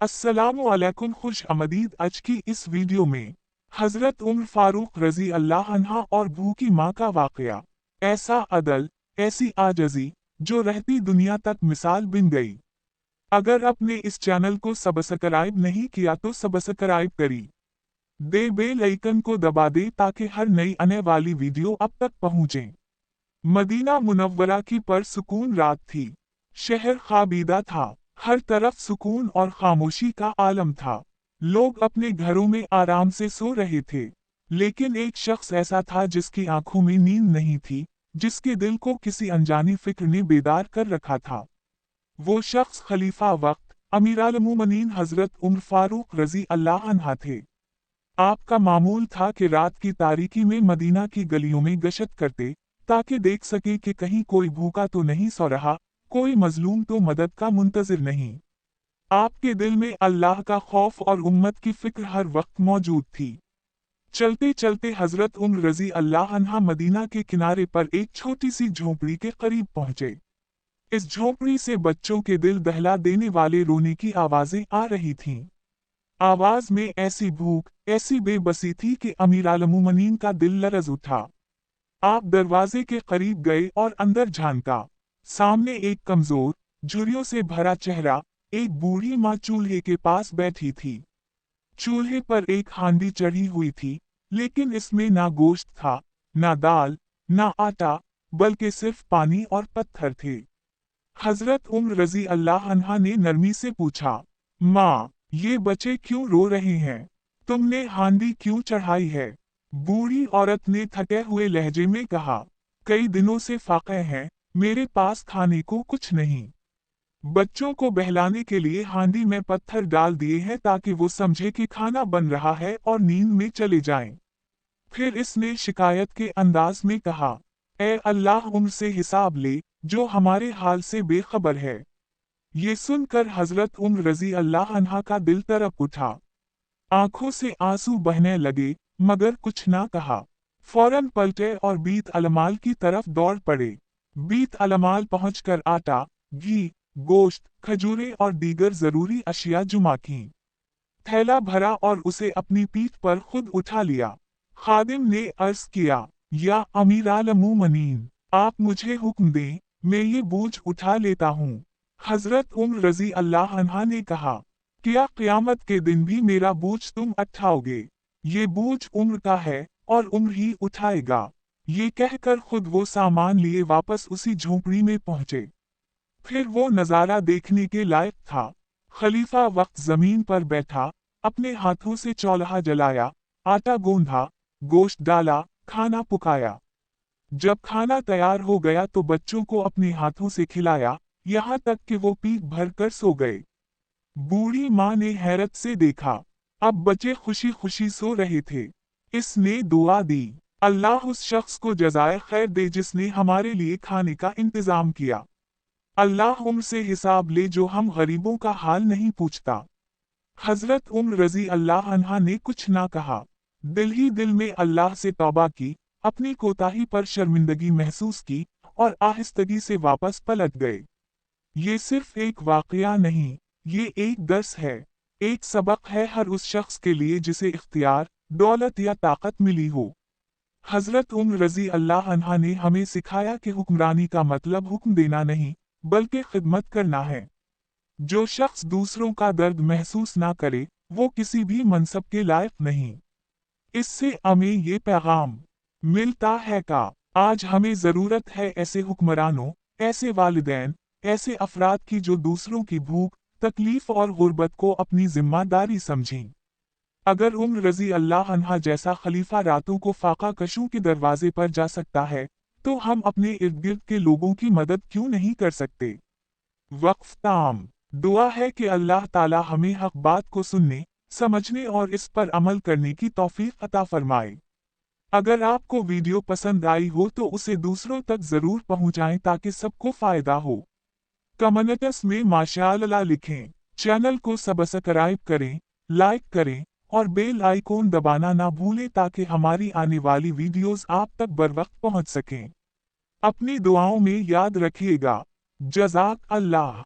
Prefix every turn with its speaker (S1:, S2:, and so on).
S1: अस्सलामुअलैकुम, खुश आमदीद। आज की इस वीडियो में हजरत उम्र फारूक रजी अल्लाह अन्हा और भूखी माँ का वाकया। ऐसा अदल, ऐसी आजजी जो रहती दुनिया तक मिसाल बन गई। अगर आपने इस चैनल को सब्सक्राइब नहीं किया तो सब्सक्राइब करी दे, बेल आइकन को दबा दे ताकि हर नई आने वाली वीडियो अब तक पहुंचे। मदीना मुनव्वरा की परसुकून रात थी। शहर खाबीदा था। हर तरफ सुकून और खामोशी का आलम था। लोग अपने घरों में आराम से सो रहे थे, लेकिन एक शख्स ऐसा था जिसकी आंखों में नींद नहीं थी, जिसके दिल को किसी अनजानी फिक्र ने बेदार कर रखा था। वो शख्स खलीफा वक्त अमीरुल-मोमिनीन हजरत उमर फारूक रजी अल्लाह अन्हा थे। आपका मामूल था कि रात की तारीकी में मदीना की गलियों में गश्त करते, ताकि देख सके कि कहीं कोई भूखा तो नहीं सो रहा, कोई मजलूम तो मदद का मुंतजिर नहीं। आपके दिल में अल्लाह का खौफ और उम्मत की फिक्र हर वक्त मौजूद थी। चलते चलते हजरत उम्र रजी अल्लाह अन्हा मदीना के किनारे पर एक छोटी सी झोंपड़ी के करीब पहुंचे। इस झोंपड़ी से बच्चों के दिल दहला देने वाले रोने की आवाजें आ रही थीं। आवाज में ऐसी भूख, ऐसी बेबसी थी कि अमीरुल-मोमिनीन का दिल लरज उठा। आप दरवाजे के करीब गए और अंदर झांका। सामने एक कमजोर, झुर्रियों से भरा चेहरा, एक बूढ़ी माँ चूल्हे के पास बैठी थी। चूल्हे पर एक हांडी चढ़ी हुई थी, लेकिन इसमें ना गोश्त था, ना दाल, ना आटा, बल्कि सिर्फ पानी और पत्थर थे। हजरत उम्र रजी अल्लाह अन्हा ने नरमी से पूछा, माँ, ये बच्चे क्यों रो रहे हैं? तुमने हांडी क्यों चढ़ाई है? बूढ़ी औरत ने थके हुए लहजे में कहा, कई दिनों से फाके हैं, मेरे पास खाने को कुछ नहीं। बच्चों को बहलाने के लिए हांडी में पत्थर डाल दिए हैं ताकि वो समझे कि खाना बन रहा है और नींद में चले जाएं। फिर इसने शिकायत के अंदाज में कहा, ए अल्लाह, उनसे हिसाब ले जो हमारे हाल से बेखबर है। ये सुनकर हजरत उम्र रजी अल्लाह अन्हा का दिल तड़प उठा। आंखों से आंसू बहने लगे, मगर कुछ ना कहा। फौरन पलटे और बीत अलमाल की तरफ दौड़ पड़े। बीत अलमाल पहुंचकर आटा, घी, गोश्त, खजूरें और दीगर जरूरी अशिया जुमा की। थैला भरा और उसे अपनी पीठ पर खुद उठा लिया। खादिम ने अर्ज किया, या अमीरुल-मोमिनीन, आप मुझे हुक्म दें, मैं ये बोझ उठा लेता हूँ। हजरत उम्र रजी अल्लाह अन्हा ने कहा, क्या क़यामत के दिन भी मेरा बोझ तुम उठाओगे? ये बोझ उम्र का है और उम्र ही उठाएगा। ये कहकर खुद वो सामान लिए वापस उसी झोंपड़ी में पहुंचे। फिर वो नज़ारा देखने के लायक था। खलीफा वक्त जमीन पर बैठा, अपने हाथों से चौल्हा जलाया, आटा गूंधा, गोश्त डाला, खाना पकाया। जब खाना तैयार हो गया तो बच्चों को अपने हाथों से खिलाया, यहाँ तक कि वो पीठ भर कर सो गए। बूढ़ी माँ ने हैरत से देखा, अब बच्चे खुशी खुशी सो रहे थे। इसने दुआ दी, अल्लाह उस शख्स को जज़ाए खैर दे जिसने हमारे लिए खाने का इंतजाम किया। अल्लाह उनसे हिसाब ले जो हम गरीबों का हाल नहीं पूछता। हजरत उम्र रजी अल्लाह अन्हा ने कुछ ना कहा। दिल ही दिल में अल्लाह से तौबा की, अपनी कोताही पर शर्मिंदगी महसूस की और आहिस्तगी से वापस पलट गए। ये सिर्फ एक वाकया नहीं, ये एक दर्स है, एक सबक है हर उस शख्स के लिए जिसे इख्तियार, दौलत या ताकत मिली हो। हजरत उम्र रजी अल्लाह अन्हा ने हमें सिखाया कि हुक्मरानी का मतलब हुक्म देना नहीं, बल्कि खिदमत करना है। जो शख्स दूसरों का दर्द महसूस ना करे, वो किसी भी मनसब के लायक नहीं। इससे हमें ये पैगाम मिलता है का आज हमें जरूरत है ऐसे हुक्मरानों, ऐसे वालिदैन, ऐसे अफराद की जो दूसरों की भूख, तकलीफ और गुर्बत को अपनी जिम्मेदारी समझें। अगर उम्र रजी अल्लाह अन्हा जैसा खलीफा रातों को फाका कशों के दरवाजे पर जा सकता है, तो हम अपने इर्द गिर्द के लोगों की मदद क्यों नहीं कर सकते? वक्फ ताम। दुआ है कि अल्लाह ताला हमें हक बात को सुनने, समझने और इस पर अमल करने की तौफीक अता फरमाए। अगर आपको वीडियो पसंद आई हो तो उसे दूसरों तक जरूर पहुंचाएं ताकि सबको फायदा हो। कमेंट्स में माशाअल्लाह लिखें। चैनल को सब्सक्राइब करें, लाइक करें और बेल आइकॉन दबाना ना भूलें ताकि हमारी आने वाली वीडियोस आप तक बर वक्त पहुंच सकें। अपनी दुआओं में याद रखिएगा। जज़ाक अल्लाह।